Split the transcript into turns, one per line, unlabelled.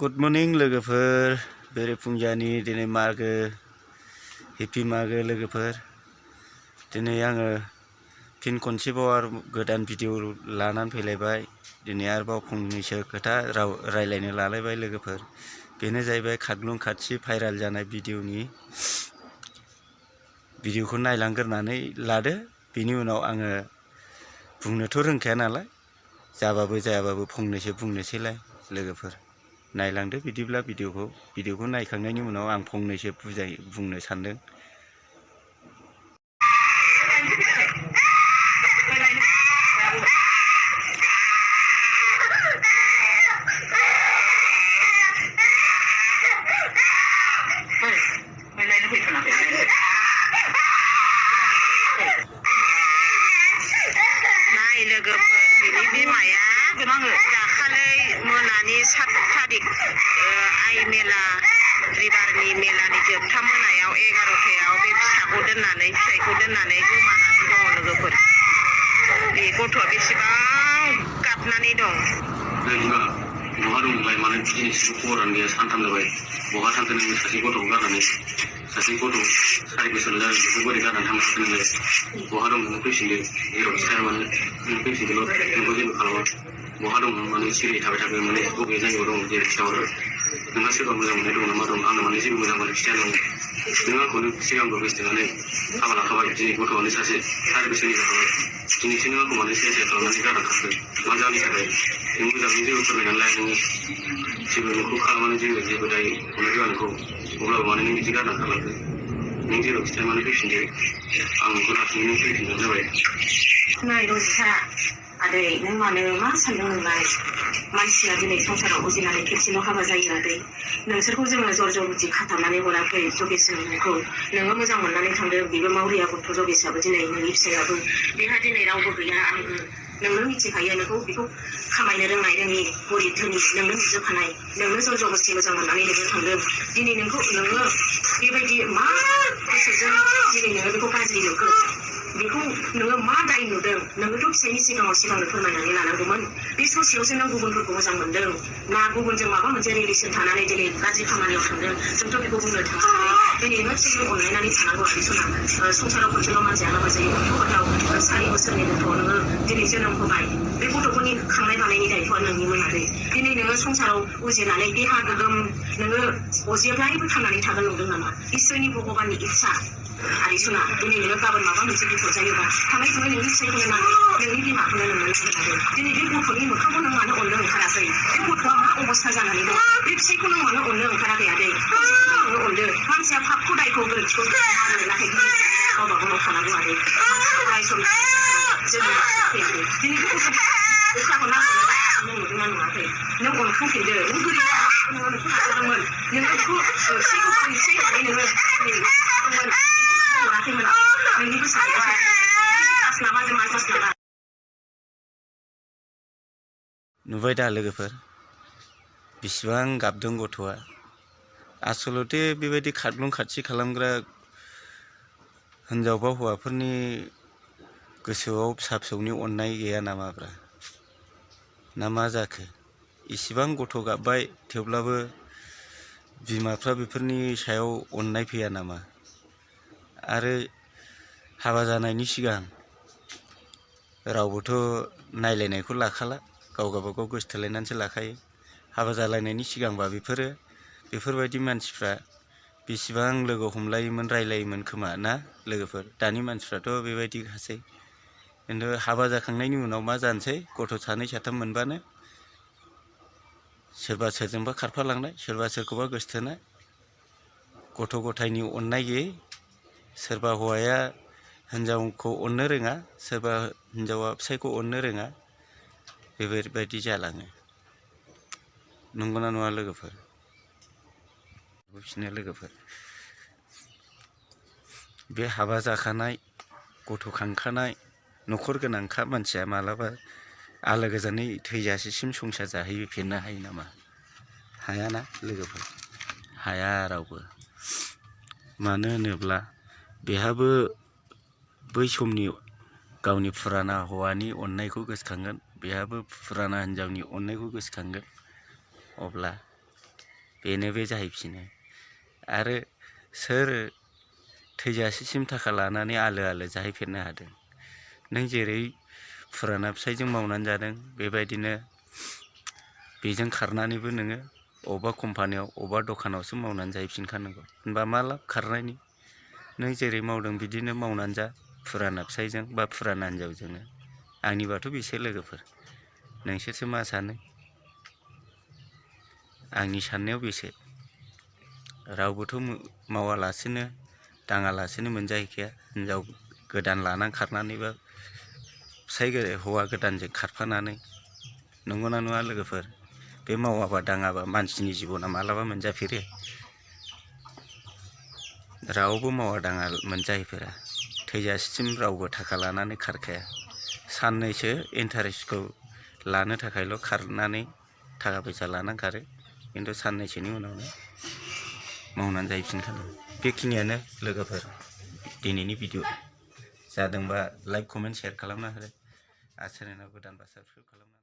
Good morning लोगोफोर बेरेफुंजानि दिनै मागो happy मागो लोगोफोर दिनै आङो फिन खनसेबाव आरो गोदान भिडिअ लानानै फैलायबाय दिनै आरोबाव फंनैसो खोथा रायलायनो लालायबाय लोगोफोर बेनो जाहैबाय खारलुं खाथि भाइराल जानाय भिडिअखौ नायलांग्रोनानै लादो बिनि उनाव आङो बुंनोथ' रोंखाया नालाय जाबाबो जायाबाबो फंनैसो बुंनोसैलाय लोगोफोर नायलांदो बिदिब्ला भिडिअखौ नायखांनायनि उनाव आं फंनैसो बुंनो सानदों।
लोगोफोर बिनि बिमाया दाखालै मोनानि 7 थारिख आइ मेला रिभारनि मेलानि जोबथा मोनायाव 11थायाव बे फिसाइखौ दोननानै गोमानानै दङ लोगोफोर। बे गथ'आ बेसेबां गाबनानै दं।
बहा दंलाय माने दिनैसिम खबरानो गैया सानथाम जाबाय बहा थांखो नोङो सासे गथ'खौ गारनानै सासे गथ' 4 बोसोर जादों बेखौ बोरै गारनानै थांखो नोङो बहा दं नोङो फैफिनदो जेरावखि थाया मानो नों फैफिनदोल' नोंखौ जेबो खालामा बहा दं नों माने सिरि थाबाय थागोन माने बबे जायगायाव दं जेरै खिथाहरो नोंहा सोरबा मोजां मोननाय दं नामा दं आंनो माने जेबो मोजां मोननाय खिथाया नोङो नों आंखौनो सिगांबो गोसोथोनानै हाबा लाखाबाय दिनै गथ'आनो सासे 4 बोसोरनि जाखाबाय दिनैसो नों आंखौ माने सेर खालामनानै गारनांखाखो मा जाहोननि थाखाय नों मोजाङै जेबो फोरमायनानै लाया नोङो जेबो नोंखौ खालामनानै जेबो दाय हरनो होआ नोंखौ अब्लाबो माने नों बिदि गारनानै थालांखो नों जेराव खिथाया माने फैफिनदो आं नोंखौ लाखिनो नों फैफिनबानो जाबाय।
नाय रजिता आदै नों मानो मा सानदों नोंलाय मानसिया दिनै संसाराव उजिनानै खेबसेल' हाबा जायो आदै नोंसोरखौ जोङो जर जबरदस्ति खाथाबनानै हराखै जगेशजों नोंखौ नोङो मोजां मोननानै थांदों बेबो मावरिया गथ' जगेशआबो दिनै नोंनि फिसायाबो बेहा दिनै रावबो गैया आंबो नोंनो मिथिखायो नोंखौ बेखौ खामायनो रोंनाय रोङि गरिब धोनि नोंनो नुजोबखानाय नोंनो जर जबरदस्ति मोजां मोननानै नोङो थांदों दिनै नोङो बेबायदि मा गोसोजों दिनै नोङो बेखौ गाज्रि नुखो बेखौ नोङो मा दाय नुदों नोङोथ' फिसायनि सिगांनो फोरमायनानै लानांगौमोन बे ससेयावसो नों गुबुनफोरखौ मोजां मोनदों ना गुबुनजों माबा मोनसे रिलेसन थानानै दिनै गाज्रि खामानियाव थांदों जोंथ' बेखौ बुंनो थाङाखै दिनै नों फिसायजों अनलायनानै थानांगौ आरो संसाराव खनसेल' मानसिया हाबा जायो गथ' 4 बोसोरनि गथ' नोङो दिनै जोनोम होबाय बे गथ'फोरनि खांनाय बानायनि दायथ'आ नोंनिमोन आरो दिनै नोङो संसाराव उजिनानै देहा गोगोम नोङो अजेब्लायबो थांनानै थागोन नंदों नामा इसोरनि भगबाननि इस्सा आरो सना दिनै नोङो गाबोन माबा मोनसे बिपद जायोबा थाङै नोंनि फिसायखौनो नांगौ नोंनि बिमाखौनो नोंनो नागिरनांगौ दिनै बे गथ'नि मोखांखौ नों मानो अननो ओंखाराखै बे गथ'आ मा अबस्था जानानै दं बे फिसायखौ नों मानो अननो ओंखाराखै आदै नोङो अनदो मानसिया फापखौ दायखौ गोरोन्थिखौ मावनो नाथाय गावबा गाव थानांगौ आदै अराय सम जोङो दिनै बे गथ'खौ नागिरनो नुदोंना नुवाखै नों अनखांफिनदो नों गोरिब नोङो नोंखौ नाजादोंमोन नोङो बेखौ फिसायखौ फिसाय होननानै नोङो मोनाखैमोन नोंनि गोसोआव
नुबाय दा लोगोफोर बिसिबां गाबदों गथ'आ आसलथे बेबायदि खारलुं खाथि खालामग्रा हिनजाव बा हौवाफोरनि गोसोआव फिसा फिसौनि अननाय गैया नामाब्रा ना मा जाखो इसिबां गथ' गाबबाय थेवब्लाबो बिमाफ्रा बेफोरनि सायाव अननाय फैया नामा आरो हाबा जानायनि सिगां रावबोथ' नायलायनायखौ लाखाला गाव गावबागाव गोसोथोलायनानैसो लाखायो हाबा जालायनायनि सिगांबा बेफोरबायदि मानसिफ्रा बेसेबां लोगो हमलायोमोन रायलायोमोन खोमा ना लोगोफोर दानि मानसिफ्राथ' बेबायदिखासै खिन्थु हाबा जाखांनायनि उनाव मा जानोसै गथ' 2 3 मोनबानो सोरबा सोरजोंबा खारफालांनाय सोरबा सोरखौबा गोसोथोनाय गथ' गथायनि अननाय गैयै सोरबा हौवाया हिनजावखौ अननो रोङा सोरबा हिनजावा फिसायखौ अननो रोङा बेबायदि जालाङो नंगौना नङा लोगोफोर बुजिनो लोगोफोर बे हाबा जाखानाय गथ' खांखानाय न'खर गोनांखा मानसिया मालाबा आलो गोजोनै थैजासेसिम संसार जाहैफिननो हायो नामा हायाना लोगोफोर हाया रावबो मानो होनोब्ला बेहाबो बै समनि गावनि फुराना हौवानि अननायखौ गोसोखांगोन बेहाबो फुराना हिनजावनि अननायखौ गोसोखांगोन अब्ला बेनो बे जाहैफिनो। आरो सोर थैजासेसिम थाखा लानानै आलो आलो जाहैफेरनो हादों? नों जेरै फुराना फिसाइजों मावनानै जादों बेबायदिनो बेजों खारनानैबो नोङो अबेबा कम्पानियाव अबेबा दखानावसो मावनानै जाहैफिनखानांगौ। होनबा मा लाब खारनायनि? नों जेरै मावदों बिदिनो मावनानै जा फुराना फिसाइजों बा फुराना हिनजावजोंनो। आंनिबाथ' बेसो लोगोफोर। नोंसोरसो मा सानो? आंनि साननायाव बेसो। रावबोथ' मावालासेनो दाङालासेनो मोनजाहैखाया। हिनजाव गोदान लानानै खारनानैबा हौवा गोदानजों खारफानानै। नंगौना नङा लोगोफोर? बे मावाबा दाङाबा मानसिनि जिबना मालाबा मोनजाफेरो? रावबो मावा दाङा मोनजाहैफेरा। थैजासेसिम रावबो थाखा लानानै खारखाया। साननैसो इन्टारेस्टखौ लानो थाखायल' खारनानै थाखा फैसा लानानै खारो। खिन्थु साननैसोनि उनावनो मावनानै जाहैफिनखानांगौ। बेखिनियानो लोगोफोर दिनैनि भिडिअ। जादोंबा लाइक कमेन्ट शेयार खालामना हो। आरो चेनेलाव गोदानबा साबस्क्राइब खालामना